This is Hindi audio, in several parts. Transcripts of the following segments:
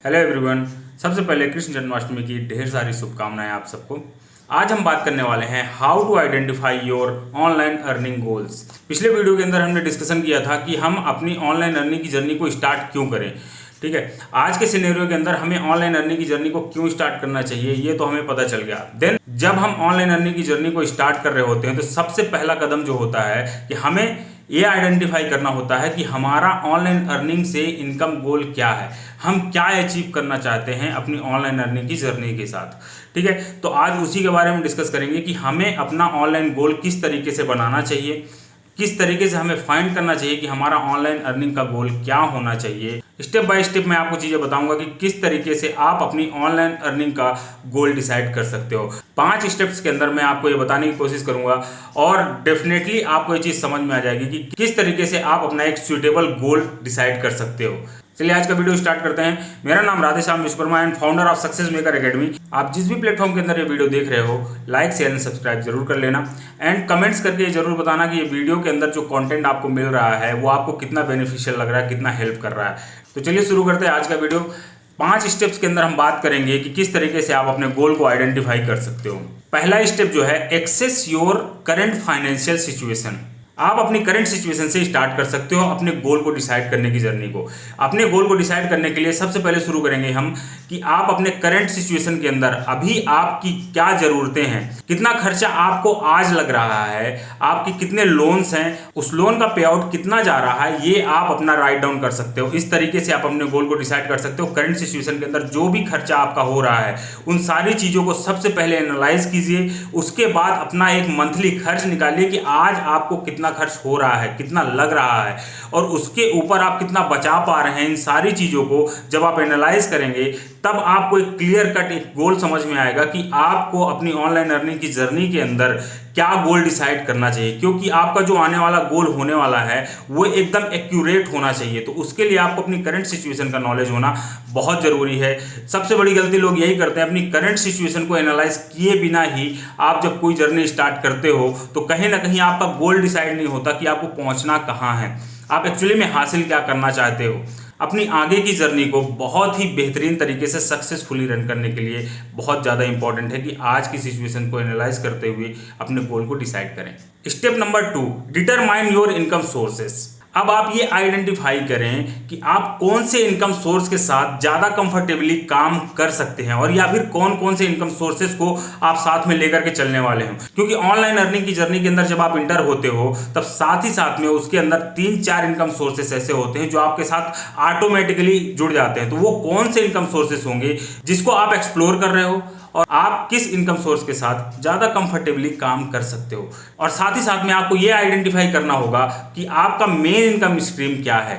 Hello everyone. सबसे पहले कृष्ण जन्माष्टमी की ढेर सारी शुभकामनाएं आप सबको। आज हम बात करने वाले हैं how to identify your online earning goals. पिछले वीडियो के अंदर हमने डिस्कशन किया था कि हम अपनी ऑनलाइन अर्निंग की जर्नी को स्टार्ट क्यों करें। ठीक है, आज के सिनेरियो के अंदर हमें ऑनलाइन अर्निंग की जर्नी को क्यों स्टार्ट करना चाहिए ये तो हमें पता चल गया। देन जब हम ऑनलाइन अर्निंग की जर्नी को स्टार्ट कर रहे होते हैं तो सबसे पहला कदम जो होता है कि हमें ये आइडेंटिफाई करना होता है कि हमारा ऑनलाइन अर्निंग से इनकम गोल क्या है, हम क्या अचीव करना चाहते हैं अपनी ऑनलाइन अर्निंग की जर्नी के साथ। ठीक है, तो आज उसी के बारे में डिस्कस करेंगे कि हमें अपना ऑनलाइन गोल किस तरीके से बनाना चाहिए, किस तरीके से हमें फाइंड करना चाहिए कि हमारा ऑनलाइन अर्निंग का गोल क्या होना चाहिए। स्टेप बाय स्टेप मैं आपको चीज़ें बताऊंगा कि किस तरीके से आप अपनी ऑनलाइन अर्निंग का गोल डिसाइड कर सकते हो। 5 स्टेप्स के अंदर मैं आपको ये बताने की कोशिश करूंगा और डेफिनेटली आपको ये चीज़ समझ में आ जाएगी कि किस तरीके से आप अपना एक सूटेबल गोल डिसाइड कर सकते हो। चलिए आज का वीडियो स्टार्ट करते हैं। मेरा नाम Radheshyam Vishwakarma and founder of success maker academy. आप जिस भी प्लेटफॉर्म के अंदर ये वीडियो देख रहे हो, लाइक शेयर एंड सब्सक्राइब जरूर कर लेना एंड कमेंट्स करके ये जरूर बताना कि ये वीडियो के अंदर जो कंटेंट आपको मिल रहा है वो आपको कितना बेनिफिशियल लग रहा है, कितना हेल्प कर रहा है। तो चलिए शुरू करते हैं आज का वीडियो। 5 स्टेप्स के अंदर हम बात करेंगे कि किस तरीके से आप अपने गोल को आइडेंटिफाई कर सकते हो। पहला स्टेप जो है assess your current financial situation. आप अपनी करंट सिचुएशन से स्टार्ट कर सकते हो अपने गोल को डिसाइड करने की जर्नी को। अपने गोल को डिसाइड करने के लिए सबसे पहले शुरू करेंगे हम कि आप अपने करंट सिचुएशन के अंदर अभी आपकी क्या ज़रूरतें हैं, कितना खर्चा आपको आज लग रहा है, आपके कितने लोन्स हैं, उस लोन का पे आउट कितना जा रहा है, ये आप अपना राइट डाउन कर सकते हो। इस तरीके से आप अपने गोल को डिसाइड कर सकते हो। करंट सिचुएशन के अंदर जो भी खर्चा आपका हो रहा है उन सारी चीज़ों को सबसे पहले एनालाइज कीजिए। उसके बाद अपना एक मंथली खर्च निकालिए कि आज आपको कितना खर्च हो रहा है, कितना लग रहा है और उसके ऊपर आप कितना बचा पा रहे हैं। इन सारी चीज़ों को जब आप एनालाइज करेंगे तब आपको एक क्लियर कट एक गोल समझ में आएगा कि आपको अपनी ऑनलाइन अर्निंग की जर्नी के अंदर क्या गोल डिसाइड करना चाहिए, क्योंकि आपका जो आने वाला गोल होने वाला है वो एकदम एक्यूरेट होना चाहिए। तो उसके लिए आपको अपनी करंट सिचुएशन का नॉलेज होना बहुत ज़रूरी है। सबसे बड़ी गलती लोग यही करते हैं, अपनी करंट सिचुएशन को एनालाइज किए बिना ही आप जब कोई जर्नी स्टार्ट करते हो तो कहीं ना कहीं आपका गोल डिसाइड नहीं होता कि आपको पहुंचना कहाँ है, आप एक्चुअली में हासिल क्या करना चाहते हो। अपनी आगे की जर्नी को बहुत ही बेहतरीन तरीके से सक्सेसफुली रन करने के लिए बहुत ज़्यादा इंपॉर्टेंट है कि आज की सिचुएशन को एनालाइज करते हुए अपने गोल को डिसाइड करें। Step number 2, determine your income sources. अब आप ये आइडेंटिफाई करें कि आप कौन से इनकम सोर्स के साथ ज़्यादा कंफर्टेबली काम कर सकते हैं और या फिर कौन कौन से इनकम सोर्सेस को आप साथ में लेकर के चलने वाले हैं। क्योंकि ऑनलाइन अर्निंग की जर्नी के अंदर जब आप इंटर होते हो तब साथ ही साथ में उसके अंदर 3-4 इनकम सोर्सेस ऐसे होते हैं जो आपके साथ ऑटोमेटिकली जुड़ जाते हैं। तो वो कौन से इनकम सोर्सेस होंगे जिसको आप एक्सप्लोर कर रहे हो और आप किस इनकम सोर्स के साथ ज़्यादा कंफर्टेबली काम कर सकते हो। और साथ ही साथ में आपको ये आइडेंटिफाई करना होगा कि आपका मेन इनकम स्ट्रीम क्या है।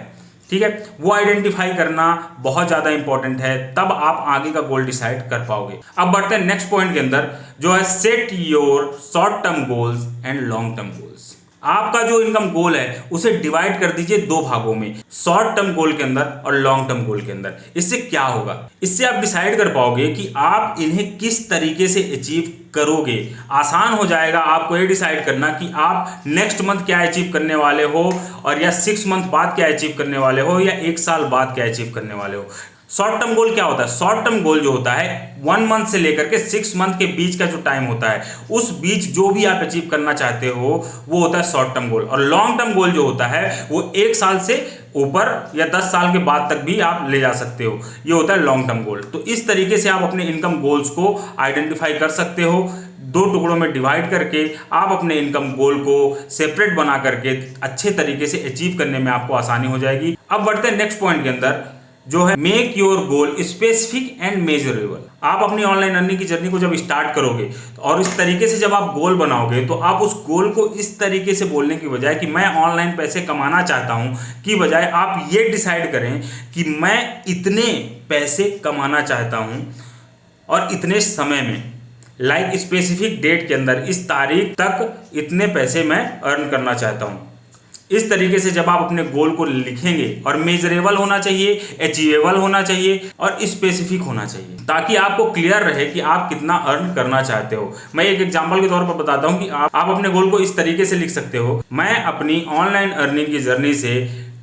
ठीक है, वो आइडेंटिफाई करना बहुत ज़्यादा इंपॉर्टेंट है, तब आप आगे का गोल डिसाइड कर पाओगे। अब बढ़ते हैं नेक्स्ट पॉइंट के अंदर जो है set your short term goals and long term goals. आपका जो इनकम गोल है उसे डिवाइड कर दीजिए 2 भागों में, शॉर्ट टर्म गोल के अंदर और लॉन्ग टर्म गोल के अंदर। इससे क्या होगा, इससे आप डिसाइड कर पाओगे कि आप इन्हें किस तरीके से अचीव करोगे। आसान हो जाएगा आपको ये डिसाइड करना कि आप नेक्स्ट मंथ क्या अचीव करने वाले हो और या 6 मंथ बाद क्या अचीव करने वाले हो या 1 साल बाद क्या अचीव करने वाले हो। शॉर्ट टर्म गोल क्या होता है? शॉर्ट टर्म गोल जो होता है 1 मंथ से लेकर के 6 मंथ के बीच का जो टाइम होता है उस बीच जो भी आप अचीव करना चाहते हो वो होता है शॉर्ट टर्म गोल। और लॉन्ग टर्म गोल जो होता है वो 1 साल से ऊपर या 10 साल के बाद तक भी आप ले जा सकते हो, ये होता है लॉन्ग टर्म गोल। तो इस तरीके से आप अपने इनकम गोल्स को आइडेंटिफाई कर सकते हो। 2 टुकड़ों में डिवाइड करके आप अपने इनकम गोल को सेपरेट बना करके अच्छे तरीके से अचीव करने में आपको आसानी हो जाएगी। अब बढ़ते हैं नेक्स्ट पॉइंट के अंदर जो है make your goal specific and measurable. आप अपनी ऑनलाइन अर्निंग की जर्नी को जब स्टार्ट करोगे और इस तरीके से जब आप गोल बनाओगे तो आप उस गोल को इस तरीके से बोलने की बजाय कि मैं ऑनलाइन पैसे कमाना चाहता हूं की बजाय आप ये डिसाइड करें कि मैं इतने पैसे कमाना चाहता हूं और इतने समय में, लाइक स्पेसिफिक डेट के अंदर इस तारीख तक इतने पैसे मैं अर्न करना चाहता हूं। इस तरीके से जब आप अपने गोल को लिखेंगे, और मेजरेबल होना चाहिए, अचीवेबल होना चाहिए और स्पेसिफिक होना चाहिए, ताकि आपको क्लियर रहे कि आप कितना अर्न करना चाहते हो। मैं एक एग्जांपल के तौर पर बताता हूं कि आप अपने गोल को इस तरीके से लिख सकते हो, मैं अपनी ऑनलाइन अर्निंग की जर्नी से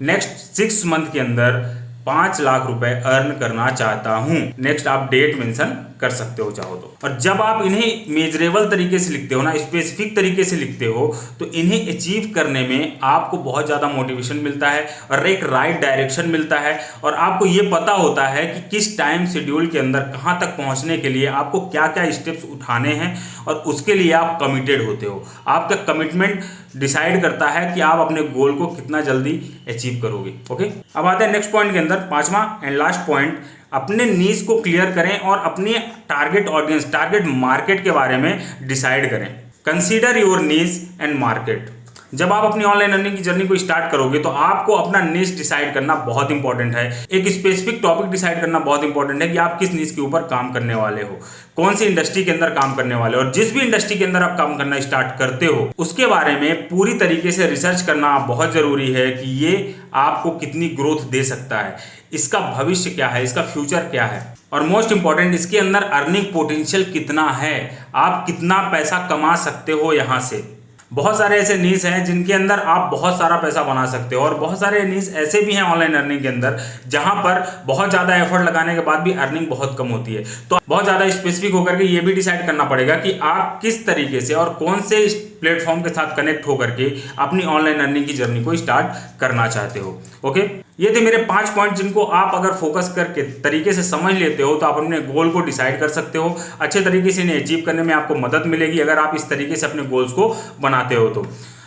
नेक्स्ट 6 मंथ के अंदर 5 लाख रुपए अर्न करना चाहता हूं। नेक्स्ट आप डेट मेंशन कर सकते हो चाहो तो। और जब आप इन्हें मेजरेबल तरीके से लिखते हो ना, स्पेसिफिक तरीके से लिखते हो, तो इन्हें अचीव करने में आपको बहुत ज़्यादा मोटिवेशन मिलता है और एक राइट डायरेक्शन मिलता है, और आपको ये पता होता है कि किस टाइम शेड्यूल के अंदर कहाँ तक पहुँचने के लिए आपको क्या क्या स्टेप्स उठाने हैं, और उसके लिए आप कमिटेड होते हो। आपका कमिटमेंट डिसाइड करता है कि आप अपने गोल को कितना जल्दी अचीव करोगे। ओके, अब आते हैं नेक्स्ट पॉइंट के अंदर, पांचवा एंड लास्ट पॉइंट। अपने नीश को क्लियर करें और अपने टारगेट ऑडियंस, टारगेट मार्केट के बारे में डिसाइड करें। Consider your niche and market. जब आप अपनी ऑनलाइन अर्निंग की जर्नी को स्टार्ट करोगे तो आपको अपना निश डिसाइड करना बहुत इंपॉर्टेंट है। एक स्पेसिफिक टॉपिक डिसाइड करना बहुत इंपॉर्टेंट है कि आप किस निश के ऊपर काम करने वाले हो, कौन सी इंडस्ट्री के अंदर काम करने वाले हो, और जिस भी इंडस्ट्री के अंदर आप काम करना स्टार्ट करते हो उसके बारे में पूरी तरीके से रिसर्च करना बहुत जरूरी है कि ये आपको कितनी ग्रोथ दे सकता है, इसका भविष्य क्या है, इसका फ्यूचर क्या है, और मोस्ट इंपॉर्टेंट इसके अंदर अर्निंग पोटेंशियल कितना है, आप कितना पैसा कमा सकते हो यहाँ से। बहुत सारे ऐसे नीश हैं जिनके अंदर आप बहुत सारा पैसा बना सकते हो, और बहुत सारे नीश ऐसे भी हैं ऑनलाइन अर्निंग के अंदर जहां पर बहुत ज़्यादा एफर्ट लगाने के बाद भी अर्निंग बहुत कम होती है। तो बहुत ज़्यादा स्पेसिफिक होकर के ये भी डिसाइड करना पड़ेगा कि आप किस तरीके से और कौन से प्लेटफॉर्म के साथ कनेक्ट होकर के अपनी ऑनलाइन अर्निंग की जर्नी को स्टार्ट करना चाहते हो। ओके, ये थे मेरे 5 पॉइंट जिनको आप अगर फोकस करके तरीके से समझ लेते हो तो आप अपने गोल को डिसाइड कर सकते हो। अच्छे तरीके से इन्हें अचीव करने में आपको मदद मिलेगी अगर आप इस तरीके से अपने गोल्स को बनाते हो तो।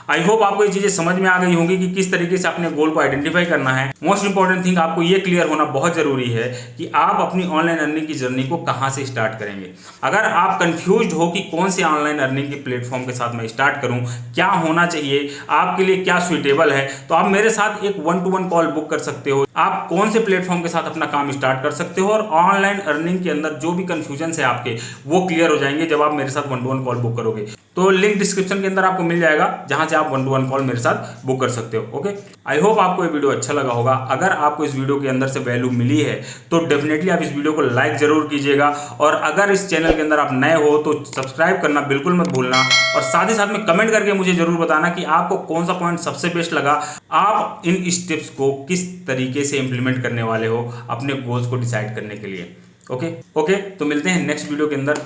आई होप आपको ये चीज़ें समझ में आ गई होंगी कि किस तरीके से अपने गोल को आइडेंटिफाई करना है। मोस्ट इंपॉर्टेंट थिंग आपको ये क्लियर होना बहुत जरूरी है कि आप अपनी ऑनलाइन अर्निंग की जर्नी को कहाँ से स्टार्ट करेंगे। अगर आप कंफ्यूज्ड हो कि कौन से ऑनलाइन अर्निंग के प्लेटफॉर्म के साथ मैं स्टार्ट करूँ, क्या होना चाहिए, आपके लिए क्या सुइटेबल है, तो आप मेरे साथ एक 1-to-1 कॉल बुक कर सकते हो। आप कौन से प्लेटफॉर्म के साथ अपना काम स्टार्ट कर सकते हो और ऑनलाइन अर्निंग के अंदर जो भी कंफ्यूजन है आपके वो क्लियर हो जाएंगे जब आप मेरे साथ 1-to-1 कॉल बुक करोगे। तो लिंक डिस्क्रिप्शन के अंदर आपको मिल जाएगा जहां से आप 1-to-1 कॉल मेरे साथ बुक कर सकते हो। ओके, आई होप आपको ये वीडियो अच्छा लगा होगा। अगर आपको इस वीडियो के अंदर से वैल्यू मिली है तो डेफिनेटली आप इस वीडियो को लाइक जरूर कीजिएगा, और अगर इस चैनल के अंदर आप नए हो तो सब्सक्राइब करना बिल्कुल मत भूलना, और साथ ही साथ में कमेंट करके मुझे जरूर बताना कि आपको कौन सा पॉइंट सबसे बेस्ट लगा, आप इन स्टेप्स को किस तरीके से इंप्लीमेंट करने वाले हो अपने गोल्स को डिसाइड करने के लिए। ओके, तो मिलते हैं नेक्स्ट वीडियो के अंदर।